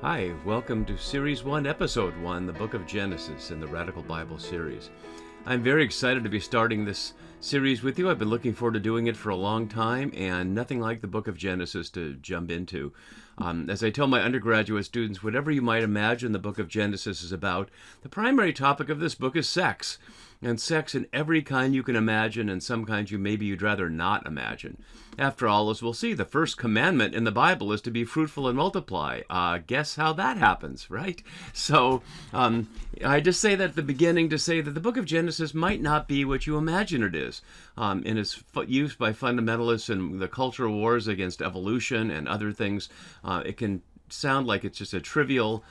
Hi, welcome to Series 1, Episode 1, the Book of Genesis in the Radical Bible series. I'm very excited to be starting this series with you. I've been looking forward to doing it for a long time, and nothing like the Book of Genesis to jump into. As I tell my undergraduate students, whatever you might imagine the Book of Genesis is about, the primary topic of this book is sex. And sex in every kind you can imagine, and some kinds you'd rather not imagine. After all, as we'll see, the first commandment in the Bible is to be fruitful and multiply. Guess how that happens, right? So I just say that at the beginning to say that the book of Genesis might not be what you imagine it is. In its use by fundamentalists and the cultural wars against evolution and other things, it can sound like it's just a trivial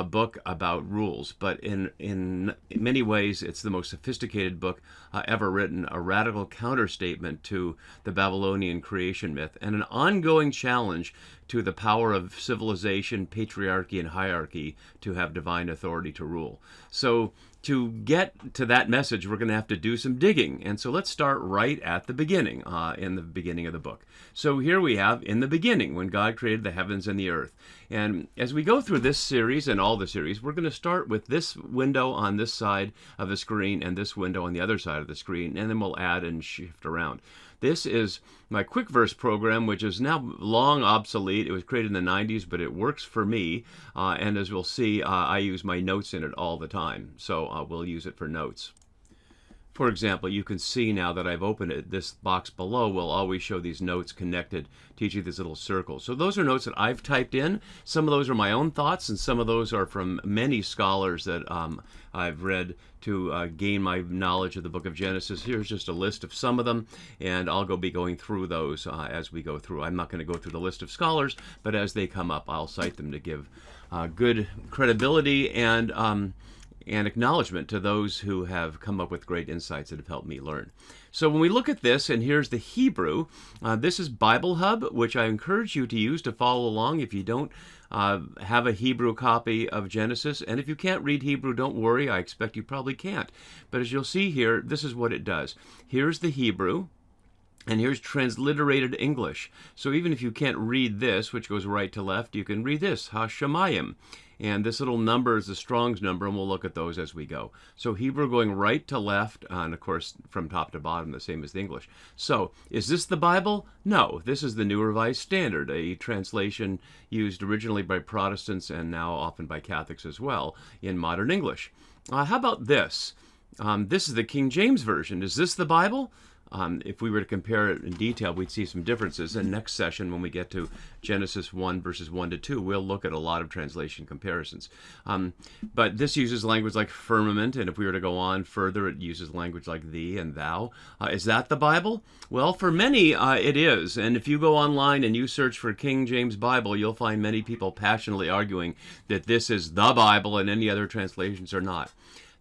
book about rules, but in many ways it's the most sophisticated book ever written, a radical counterstatement to the Babylonian creation myth, and an ongoing challenge to the power of civilization, patriarchy, and hierarchy to have divine authority to rule. So to get to that message, we're going to have to do some digging. And so let's start right at the beginning, in the beginning of the book. So here we have, in the beginning, when God created the heavens and the earth. And as we go through this series and all the series, we're going to start with this window on this side of the screen and this window on the other side of the screen, and then we'll add and shift around. This is my quick verse program, which is now long obsolete. It was created in the 90s, but it works for me. And as we'll see, I use my notes in it all the time. So we'll use it for notes. For example, you can see now that I've opened it, this box below will always show these notes connected to each of these little circles. So those are notes that I've typed in. Some of those are my own thoughts, and some of those are from many scholars that I've read to gain my knowledge of the book of Genesis. Here's just a list of some of them, and I'll be going through those as we go through. I'm not going to go through the list of scholars, but as they come up, I'll cite them to give good credibility and acknowledgement to those who have come up with great insights that have helped me learn. So when we look at this, and here's the Hebrew, this is Bible Hub, which I encourage you to use to follow along if you don't have a Hebrew copy of Genesis. And if you can't read Hebrew, don't worry. I expect you probably can't. But as you'll see here, this is what it does. Here's the Hebrew. And here's transliterated English. So even if you can't read this, which goes right to left, you can read this, Ha-Shemayim. And this little number is the Strong's number, and we'll look at those as we go. So Hebrew going right to left, and of course from top to bottom, the same as the English. So is this the Bible? No, this is the New Revised Standard, a translation used originally by Protestants and now often by Catholics as well in modern English. How about this? This is the King James Version. Is this the Bible? If we were to compare it in detail, we'd see some differences. And next session, when we get to Genesis 1, verses 1 to 2, we'll look at a lot of translation comparisons. But this uses language like firmament, and if we were to go on further, it uses language like thee and thou. Is that the Bible? Well, for many, it is. And if you go online and you search for King James Bible, you'll find many people passionately arguing that this is the Bible and any other translations are not.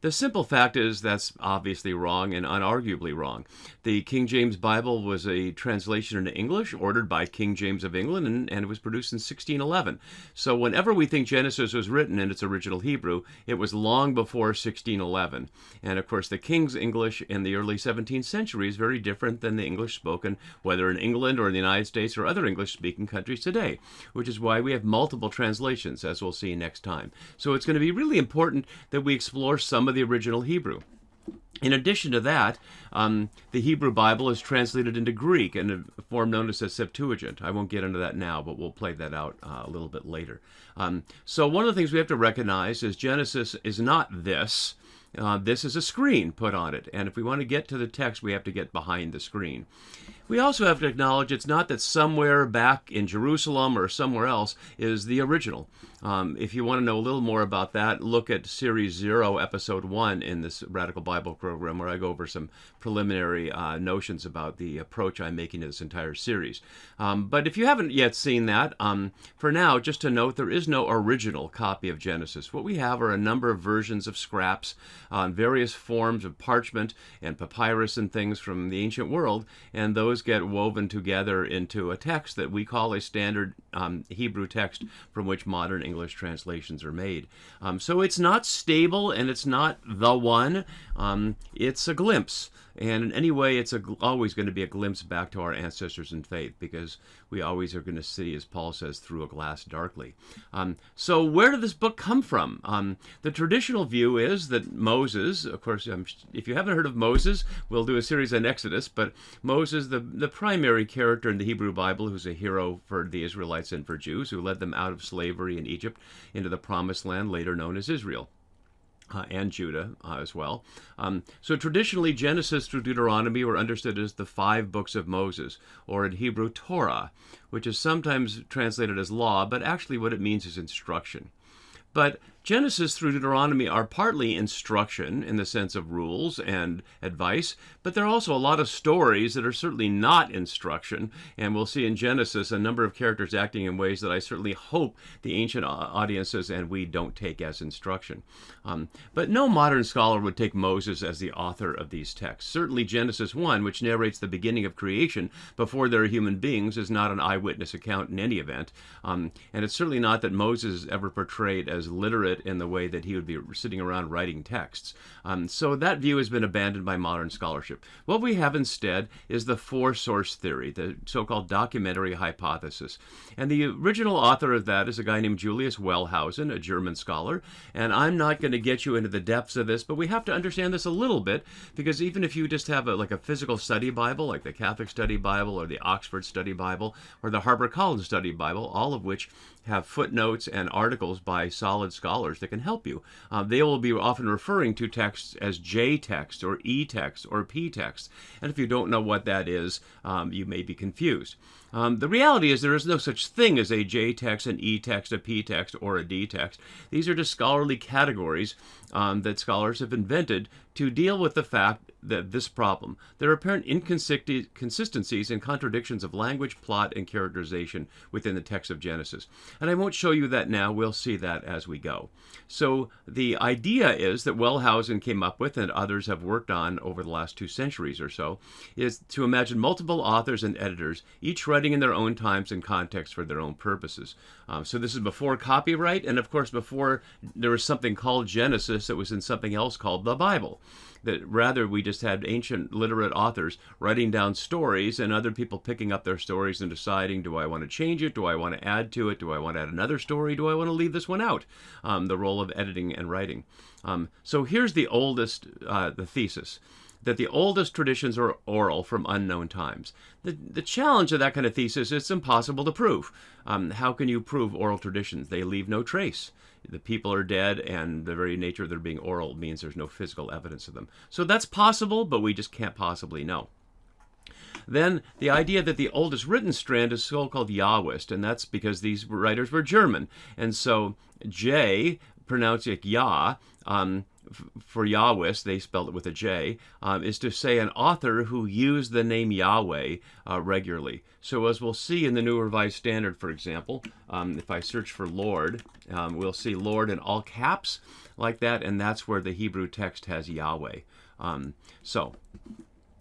The simple fact is that's obviously wrong and unarguably wrong. The King James Bible was a translation into English ordered by King James of England, and it was produced in 1611. So whenever we think Genesis was written in its original Hebrew, it was long before 1611. And of course, the King's English in the early 17th century is very different than the English spoken, whether in England or in the United States or other English-speaking countries today, which is why we have multiple translations, as we'll see next time. So it's going to be really important that we explore some of the original Hebrew. In addition to that, the Hebrew Bible is translated into Greek in a form known as a Septuagint. I won't get into that now, but we'll play that out a little bit later. So one of the things we have to recognize is Genesis is not this. This is a screen put on it, and if we want to get to the text, we have to get behind the screen. We also have to acknowledge it's not that somewhere back in Jerusalem or somewhere else is the original. If you want to know a little more about that, look at Series 0, Episode 1 in this Radical Bible program, where I go over some preliminary notions about the approach I'm making to this entire series. But if you haven't yet seen that, for now, just to note, there is no original copy of Genesis. What we have are a number of versions of scraps on various forms of parchment and papyrus and things from the ancient world, and those get woven together into a text that we call a standard Hebrew text from which modern English translations are made. So it's not stable and it's not the one. It's a glimpse. And in any way, it's always going to be a glimpse back to our ancestors in faith, because we always are going to see, as Paul says, through a glass darkly. So where did this book come from? The traditional view is that Moses, of course, if you haven't heard of Moses, we'll do a series on Exodus, but Moses, the primary character in the Hebrew Bible, who's a hero for the Israelites and for Jews, who led them out of slavery in Egypt into the Promised Land, later known as Israel. And Judah as well. So traditionally, Genesis through Deuteronomy were understood as the 5 books of Moses, or in Hebrew, Torah, which is sometimes translated as law, but actually what it means is instruction. But Genesis through Deuteronomy are partly instruction in the sense of rules and advice, but there are also a lot of stories that are certainly not instruction, and we'll see in Genesis a number of characters acting in ways that I certainly hope the ancient audiences and we don't take as instruction. But no modern scholar would take Moses as the author of these texts. Certainly Genesis 1, which narrates the beginning of creation before there are human beings, is not an eyewitness account in any event, and it's certainly not that Moses is ever portrayed as literate in the way that he would be sitting around writing texts. So that view has been abandoned by modern scholarship. What we have instead is the 4-source theory, the so-called documentary hypothesis. And the original author of that is a guy named Julius Wellhausen, a German scholar. And I'm not going to get you into the depths of this, but we have to understand this a little bit, because even if you just have like a physical study Bible, like the Catholic Study Bible or the Oxford Study Bible or the HarperCollins Study Bible, all of which have footnotes and articles by solid scholars that can help you. They will be often referring to texts as J text or E text or P text. And if you don't know what that is, you may be confused. The reality is there is no such thing as a J text, an E text, a P text, or a D text. These are just scholarly categories that scholars have invented to deal with the fact that this problem. There are apparent inconsistencies and contradictions of language, plot, and characterization within the text of Genesis. And I won't show you that now. We'll see that as we go. So the idea is that Wellhausen came up with, and others have worked on over the last 2 centuries or so, is to imagine multiple authors and editors, each writing in their own times and context for their own purposes. So this is before copyright, and of course before there was something called Genesis that was in something else called the Bible. That rather we just had ancient literate authors writing down stories and other people picking up their stories and deciding, do I want to change it? Do I want to add to it? Do I want to add another story? Do I want to leave this one out? The role of editing and writing. So here's the oldest, the thesis, that the oldest traditions are oral from unknown times. The challenge of that kind of thesis is it's impossible to prove. How can you prove oral traditions? They leave no trace. The people are dead, and the very nature of their being oral means there's no physical evidence of them. So that's possible, but we just can't possibly know. Then the idea that the oldest written strand is so-called Yahwist, and that's because these writers were German. And so J, pronounced like Yah, for Yahwist, they spelled it with a J, is to say an author who used the name Yahweh regularly. So as we'll see in the New Revised Standard, for example, if I search for Lord, we'll see Lord in all caps like that, and that's where the Hebrew text has Yahweh. So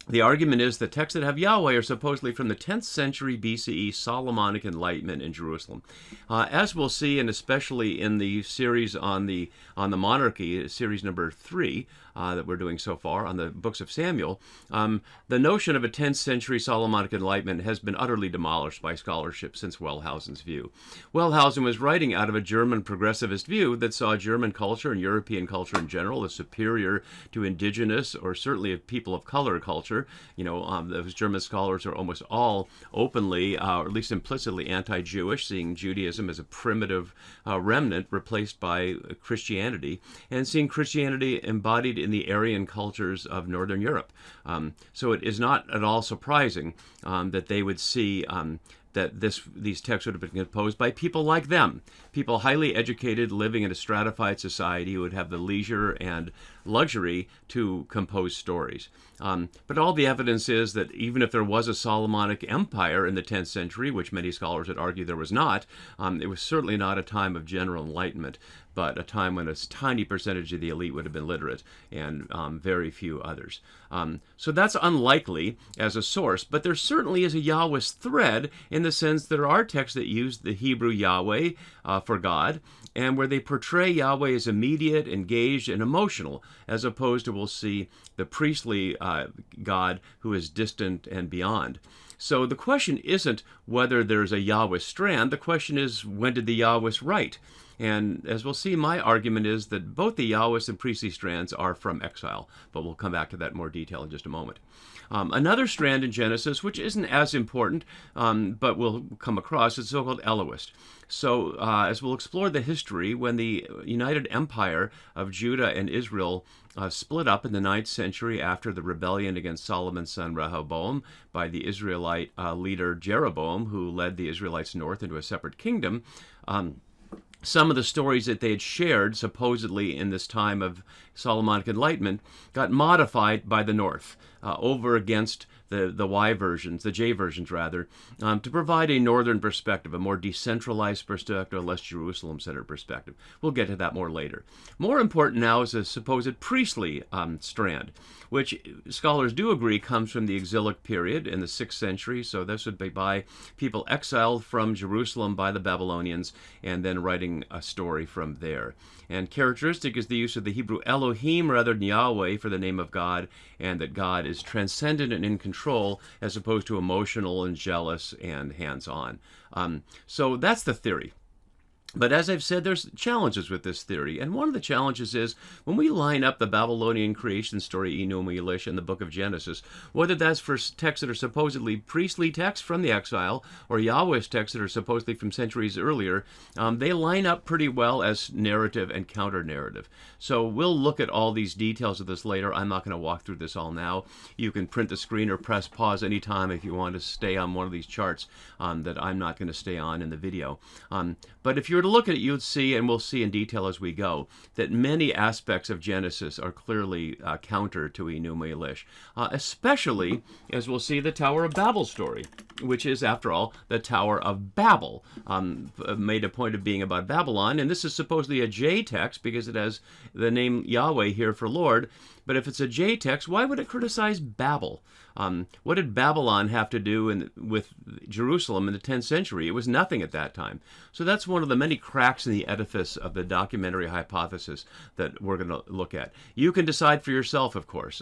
the argument is the texts that have Yahweh are supposedly from the 10th century BCE Solomonic Enlightenment in Jerusalem. As we'll see, and especially in the series on the monarchy, series number 3 that we're doing so far on the books of Samuel, the notion of a 10th century Solomonic Enlightenment has been utterly demolished by scholarship since Wellhausen's view. Wellhausen was writing out of a German progressivist view that saw German culture and European culture in general as superior to indigenous or certainly of people of color culture. You know, those German scholars are almost all openly, or at least implicitly, anti-Jewish, seeing Judaism as a primitive remnant replaced by Christianity, and seeing Christianity embodied in the Aryan cultures of Northern Europe. So it is not at all surprising that they would see that these texts would have been composed by people like them, people highly educated, living in a stratified society who would have the leisure and luxury to compose stories. But all the evidence is that even if there was a Solomonic Empire in the 10th century, which many scholars would argue there was not, it was certainly not a time of general enlightenment, but a time when a tiny percentage of the elite would have been literate and very few others. So that's unlikely as a source, but there certainly is a Yahwist thread in the sense there are texts that use the Hebrew Yahweh for God, and where they portray Yahweh as immediate, engaged, and emotional, as opposed to, we'll see, the priestly God who is distant and beyond. So the question isn't whether there's a Yahweh strand. The question is, when did the Yahwehs write? And as we'll see, my argument is that both the Yahwehs and priestly strands are from exile, but we'll come back to that in more detail in just a moment. Another strand in Genesis, which isn't as important, but we'll come across, is so-called Elohist. So as we'll explore the history, when the united empire of Judah and Israel split up in the 9th century after the rebellion against Solomon's son Rehoboam by the Israelite leader Jeroboam, who led the Israelites north into a separate kingdom, some of the stories that they had shared, supposedly in this time of Solomonic enlightenment, got modified by the North over against the Y versions, the J versions rather, to provide a northern perspective, a more decentralized perspective, a less Jerusalem-centered perspective. We'll get to that more later. More important now is a supposed priestly strand, which scholars do agree comes from the exilic period in the 6th century. So this would be by people exiled from Jerusalem by the Babylonians and then writing a story from there. And characteristic is the use of the Hebrew Elohim rather than Yahweh for the name of God, and that God is transcendent and in control as opposed to emotional and jealous and hands-on. So that's the theory. But as I've said, there's challenges with this theory. And one of the challenges is when we line up the Babylonian creation story, Enuma Elish, and the book of Genesis, whether that's for texts that are supposedly priestly texts from the exile or Yahweh's texts that are supposedly from centuries earlier, they line up pretty well as narrative and counter-narrative. So we'll look at all these details of this later. I'm not going to walk through this all now. You can print the screen or press pause anytime if you want to stay on one of these charts that I'm not going to stay on in the video. But if you're to look at it, you'd see, and we'll see in detail as we go, that many aspects of Genesis are clearly counter to Enuma Elish, especially, as we'll see, the Tower of Babel story, which is, after all, the Tower of Babel, made a point of being about Babylon, and this is supposedly a J text because it has the name Yahweh here for Lord. But if it's a J text, why would it criticize Babel? What did Babylon have to do with Jerusalem in the 10th century? It was nothing at that time. So that's one of the many cracks in the edifice of the documentary hypothesis that we're going to look at. You can decide for yourself, of course.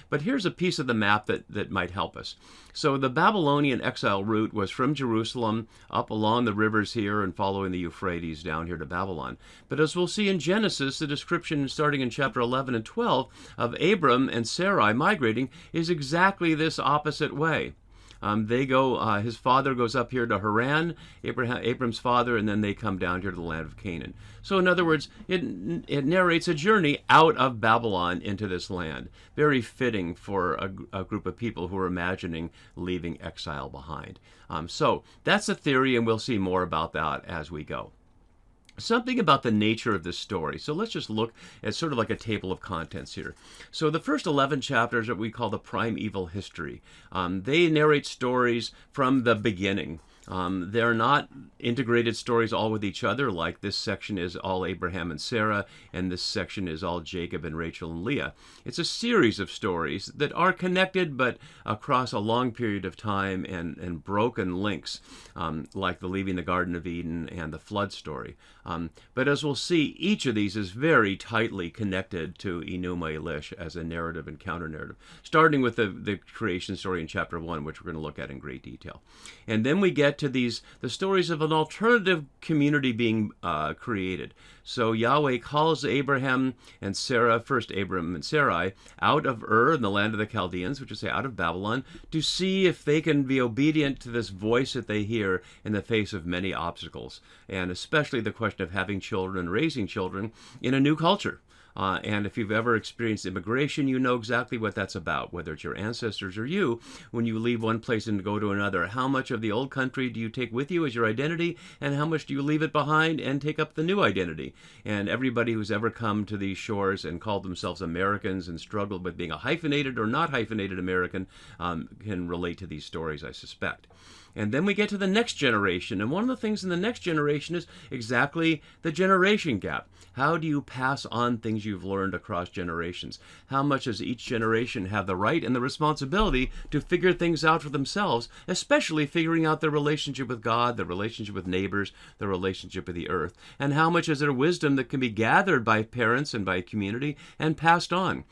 But here's a piece of the map that might help us. So the Babylonian exile route was from Jerusalem up along the rivers here and following the Euphrates down here to Babylon. But as we'll see in Genesis, the description starting in chapter 11 and 12 of Abram and Sarai migrating is exactly this opposite way. His father goes up here to Haran, Abram's father, and then they come down here to the land of Canaan. So in other words, it narrates a journey out of Babylon into this land. Very fitting for a group of people who are imagining leaving exile behind. So that's a theory, and we'll see more about that as we go. Something about the nature of this story. So let's just look at sort of like a table of contents here. So the first 11 chapters that we call the primeval history. They narrate stories from the beginning. They're not integrated stories all with each other, like this section is all Abraham and Sarah, and this section is all Jacob and Rachel and Leah. It's a series of stories that are connected, but across a long period of time and broken links, like the leaving the Garden of Eden and the flood story. But as we'll see, each of these is very tightly connected to Enuma Elish as a narrative and counter-narrative, starting with the creation story in chapter 1, which we're going to look at in great detail. And then we get to the stories of an alternative community being created. So Yahweh calls Abraham and Sarah, first Abram and Sarai, out of Ur in the land of the Chaldeans, which is say out of Babylon, to see if they can be obedient to this voice that they hear in the face of many obstacles, and especially the question of having children and raising children in a new culture. And if you've ever experienced immigration, you know exactly what that's about, whether it's your ancestors or you. When you leave one place and go to another, how much of the old country do you take with you as your identity, and how much do you leave it behind and take up the new identity? And everybody who's ever come to these shores and called themselves Americans and struggled with being a hyphenated or not hyphenated American can relate to these stories, I suspect. And then we get to the next generation. And one of the things in the next generation is exactly the generation gap. How do you pass on things things you've learned across generations? How much does each generation have the right and the responsibility to figure things out for themselves, especially figuring out their relationship with God, their relationship with neighbors, their relationship with the earth? And how much is there wisdom that can be gathered by parents and by community and passed on?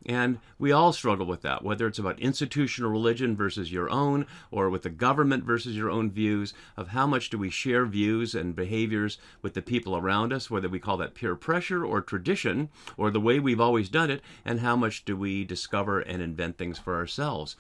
And we all struggle with that, whether it's about institutional religion versus your own, or with the government versus your own views, of how much do we share views and behaviors with the people around us, whether we call that peer pressure or tradition, or the way we've always done it, and how much do we discover and invent things for ourselves.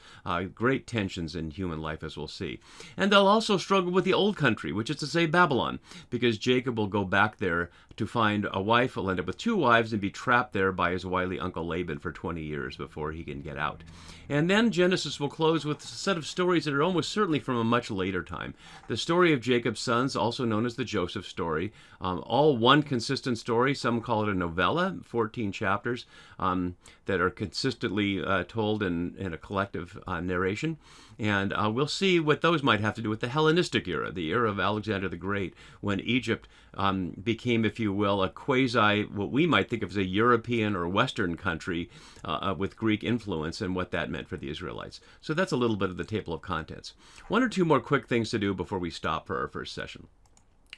Great tensions in human life, as we'll see. And they'll also struggle with the old country, which is to say Babylon, because Jacob will go back there to find a wife. He'll end up with 2 wives and be trapped there by his wily uncle Laban for 20 years before he can get out. And then Genesis will close with a set of stories that are almost certainly from a much later time. The story of Jacob's sons, also known as the Joseph story, all one consistent story. Some call it a novella, 14 chapters that are consistently told in a collective narration. And we'll see what those might have to do with the Hellenistic era, the era of Alexander the Great, when Egypt became, if you will, a quasi, what we might think of as a European or Western country with Greek influence, and what that meant for the Israelites. So that's a little bit of the table of contents. 1 or 2 more quick things to do before we stop for our first session.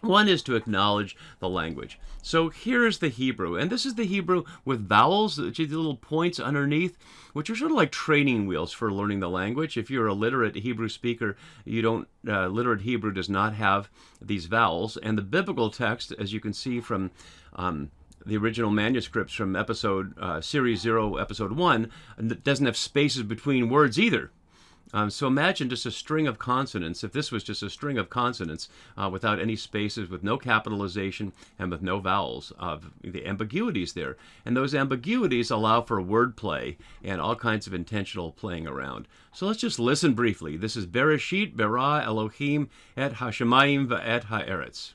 One is to acknowledge the language. So here's the Hebrew, and this is the Hebrew with vowels, which are the little points underneath, which are sort of like training wheels for learning the language. If you're a literate Hebrew speaker, literate Hebrew does not have these vowels. And the biblical text, as you can see from the original manuscripts from Series 0, Episode 1, doesn't have spaces between words either. So imagine just a string of consonants, if this was just a string of consonants without any spaces, with no capitalization, and with no vowels, of the ambiguities there. And those ambiguities allow for wordplay and all kinds of intentional playing around. So let's just listen briefly. This is Bereshit bara Elohim et hashemayim va'et ha'eretz.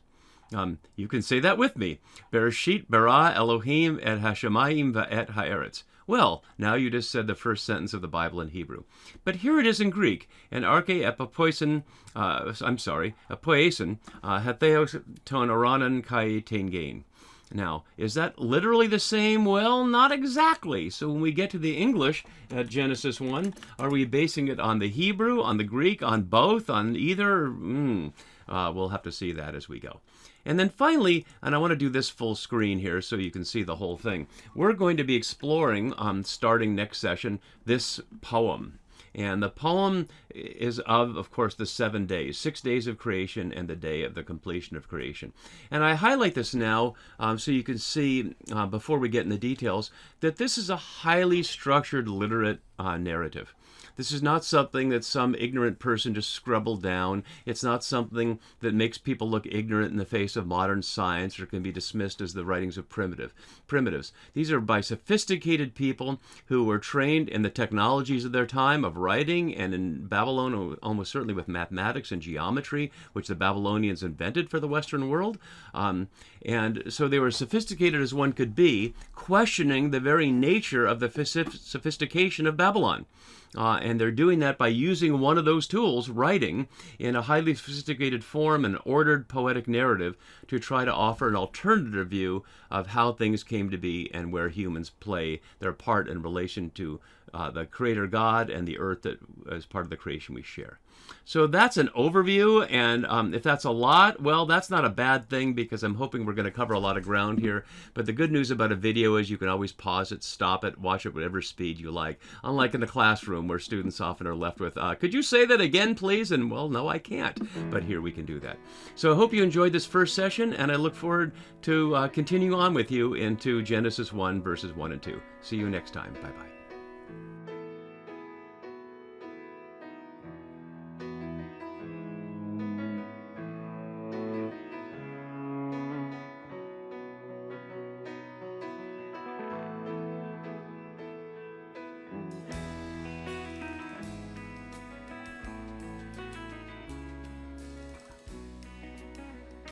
You can say that with me. Bereshit bara Elohim et hashemayim va'et ha'eretz. Well, now you just said the first sentence of the Bible in Hebrew. But here it is in Greek. And arche epipoison, apoiesin, hatheos ton oranan kai tengain. Now, is that literally the same? Well, not exactly. So when we get to the English at Genesis 1, are we basing it on the Hebrew, on the Greek, on both, on either? We'll have to see that as we go. And then finally, and I want to do this full screen here so you can see the whole thing, we're going to be exploring, starting next session, this poem. And the poem is of course, the 7 days, 6 days of creation and the day of the completion of creation. And I highlight this now so you can see, before we get in the details, that this is a highly structured, literate narrative. This is not something that some ignorant person just scribbled down. It's not something that makes people look ignorant in the face of modern science or can be dismissed as the writings of primitives. These are by sophisticated people who were trained in the technologies of their time of writing, and in Babylon, almost certainly with mathematics and geometry, which the Babylonians invented for the Western world. And so they were sophisticated as one could be, questioning the very nature of the sophistication of Babylon. And they're doing that by using one of those tools, writing, in a highly sophisticated form, an ordered poetic narrative, to try to offer an alternative view of how things came to be and where humans play their part in relation to the Creator God and the earth that is part of the creation we share. So that's an overview, and if that's a lot, well, that's not a bad thing, because I'm hoping we're going to cover a lot of ground here. But the good news about a video is you can always pause it, stop it, watch it whatever speed you like, unlike in the classroom where students often are left with, could you say that again, please? And, well, no, I can't. But here we can do that. So I hope you enjoyed this first session, and I look forward to continuing on with you into Genesis 1, verses 1 and 2. See you next time. Bye-bye.